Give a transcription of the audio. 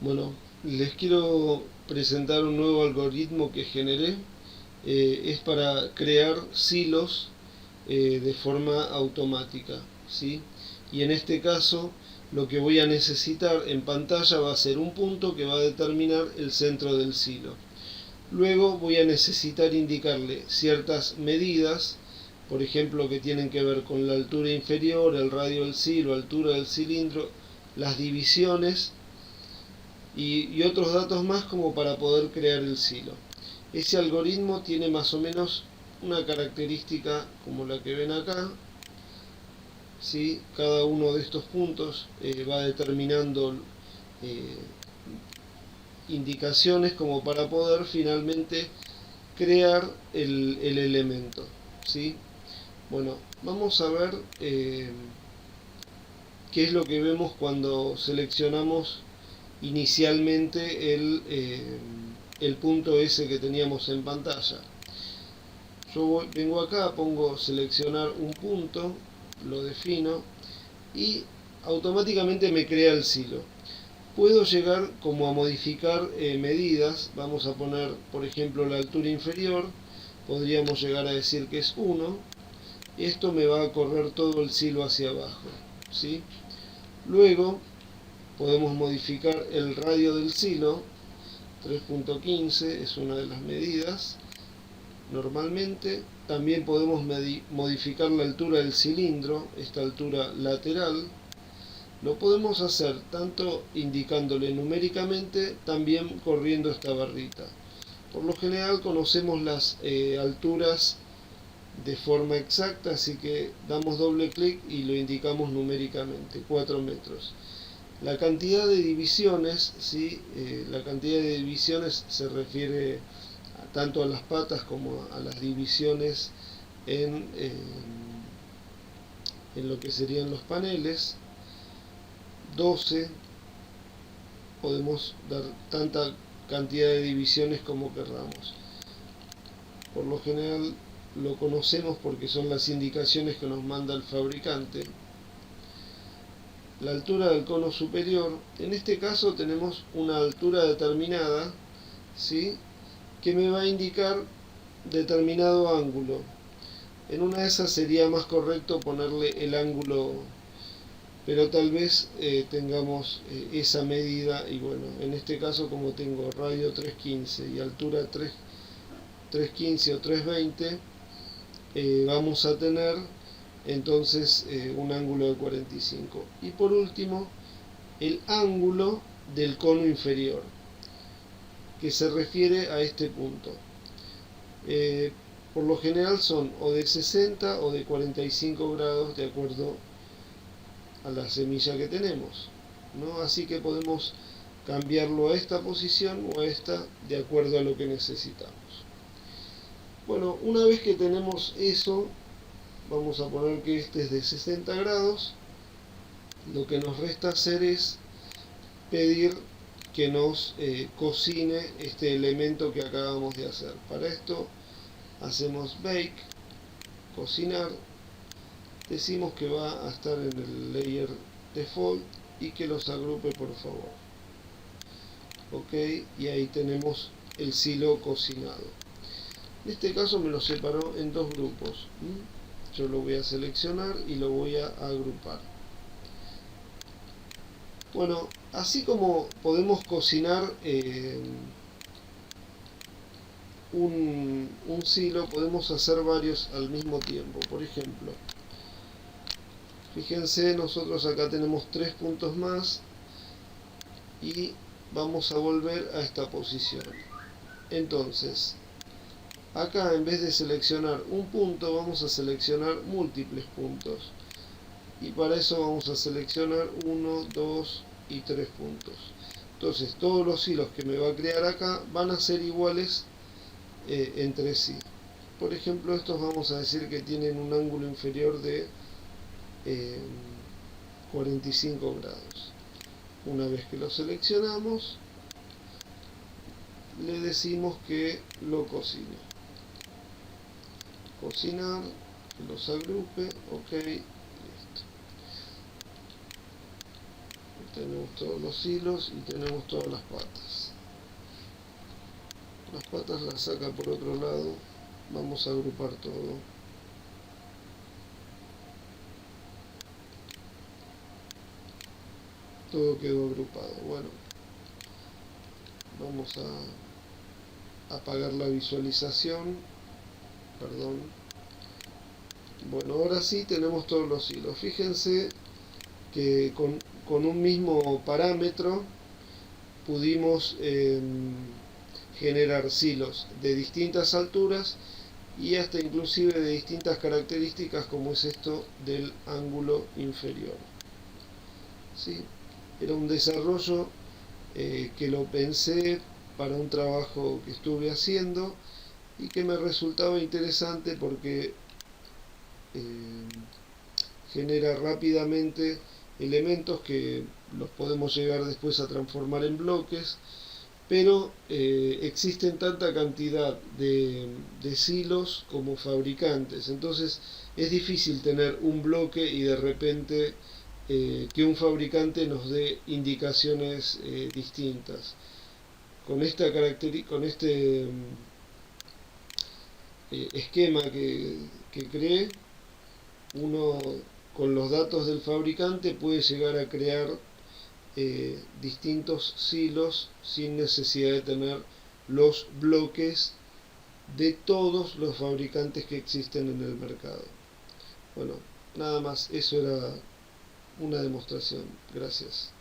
Bueno, les quiero presentar un nuevo algoritmo que generé. Es para crear silos de forma automática, ¿sí? Y en este caso lo que voy a necesitar en pantalla va a ser un punto que va a determinar el centro del silo. Luego voy a necesitar indicarle ciertas medidas, por ejemplo, que tienen que ver con la altura inferior, el radio del silo, altura del cilindro, las divisiones y otros datos más como para poder crear el silo. Ese algoritmo tiene más o menos una característica como la que ven acá. ¿Sí? Cada uno de estos puntos va determinando eh, indicaciones como para poder finalmente crear el elemento. ¿Sí? Bueno, vamos a ver qué es lo que vemos cuando seleccionamos inicialmente el punto ese que teníamos en pantalla. Yo vengo acá, pongo seleccionar un punto, lo defino y automáticamente me crea el silo. Puedo llegar como a modificar medidas. Vamos a poner por ejemplo la altura inferior, podríamos llegar a decir que es 1. Esto me va a correr todo el silo hacia abajo, ¿sí? Luego podemos modificar el radio del silo. 3.15 es una de las medidas. Normalmente también podemos modificar la altura del cilindro, esta altura lateral. Lo podemos hacer tanto indicándole numéricamente, también corriendo esta barrita. Por lo general conocemos las alturas de forma exacta, así que damos doble clic y lo indicamos numéricamente, 4 metros. La cantidad de divisiones, ¿sí? La cantidad de divisiones se refiere tanto a las patas como a las divisiones en lo que serían los paneles. 12, podemos dar tanta cantidad de divisiones como querramos. Por lo general lo conocemos porque son las indicaciones que nos manda el fabricante. La altura del cono superior, en este caso tenemos una altura determinada, ¿sí? Que me va a indicar determinado ángulo. En una de esas sería más correcto ponerle el ángulo, pero tal vez tengamos esa medida. Y bueno, en este caso como tengo radio 315 y altura 315 o 320, vamos a tener entonces un ángulo de 45. Y por último, el ángulo del cono inferior, que se refiere a este punto. Por lo general son o de 60 o de 45 grados de acuerdo a la semilla que tenemos, ¿no? Así que podemos cambiarlo a esta posición o a esta de acuerdo a lo que necesitamos. Bueno, una vez que tenemos eso, vamos a poner que este es de 60 grados. Lo que nos resta hacer es pedir que nos cocine este elemento que acabamos de hacer. Para esto hacemos bake, cocinar, decimos que va a estar en el layer default y que los agrupe por favor. Ok, y ahí tenemos el silo cocinado. En este caso me lo separó en dos grupos. Yo lo voy a seleccionar y lo voy a agrupar. Bueno, así como podemos cocinar un silo, podemos hacer varios al mismo tiempo. Por ejemplo, fíjense, nosotros acá tenemos 3 puntos más y vamos a volver a esta posición. Entonces, acá en vez de seleccionar un punto, vamos a seleccionar múltiples puntos. Y para eso vamos a seleccionar 1, 2 y 3 puntos. Entonces, todos los hilos que me va a crear acá van a ser iguales entre sí. Por ejemplo, estos vamos a decir que tienen un ángulo inferior de 45 grados. Una vez que lo seleccionamos, le decimos que lo cocine. Cocinar, que los agrupe, ok, listo. Tenemos todos los hilos y tenemos todas las patas. Las patas las saca por otro lado. Vamos a agrupar todo. Todo quedó agrupado. Bueno, vamos a apagar la visualización. Perdón. Bueno, ahora sí tenemos todos los hilos. Fíjense que con un mismo parámetro pudimos generar silos de distintas alturas y hasta inclusive de distintas características, como es esto del ángulo inferior. ¿Sí? Era un desarrollo que lo pensé para un trabajo que estuve haciendo y que me resultaba interesante porque genera rápidamente elementos que los podemos llegar después a transformar en bloques, pero existen tanta cantidad de silos como fabricantes, entonces es difícil tener un bloque y de repente que un fabricante nos dé indicaciones distintas. Con esta con este esquema que creé, uno con los datos del fabricante puede llegar a crear distintos silos sin necesidad de tener los bloques de todos los fabricantes que existen en el mercado. Bueno, nada más, eso era una demostración. Gracias.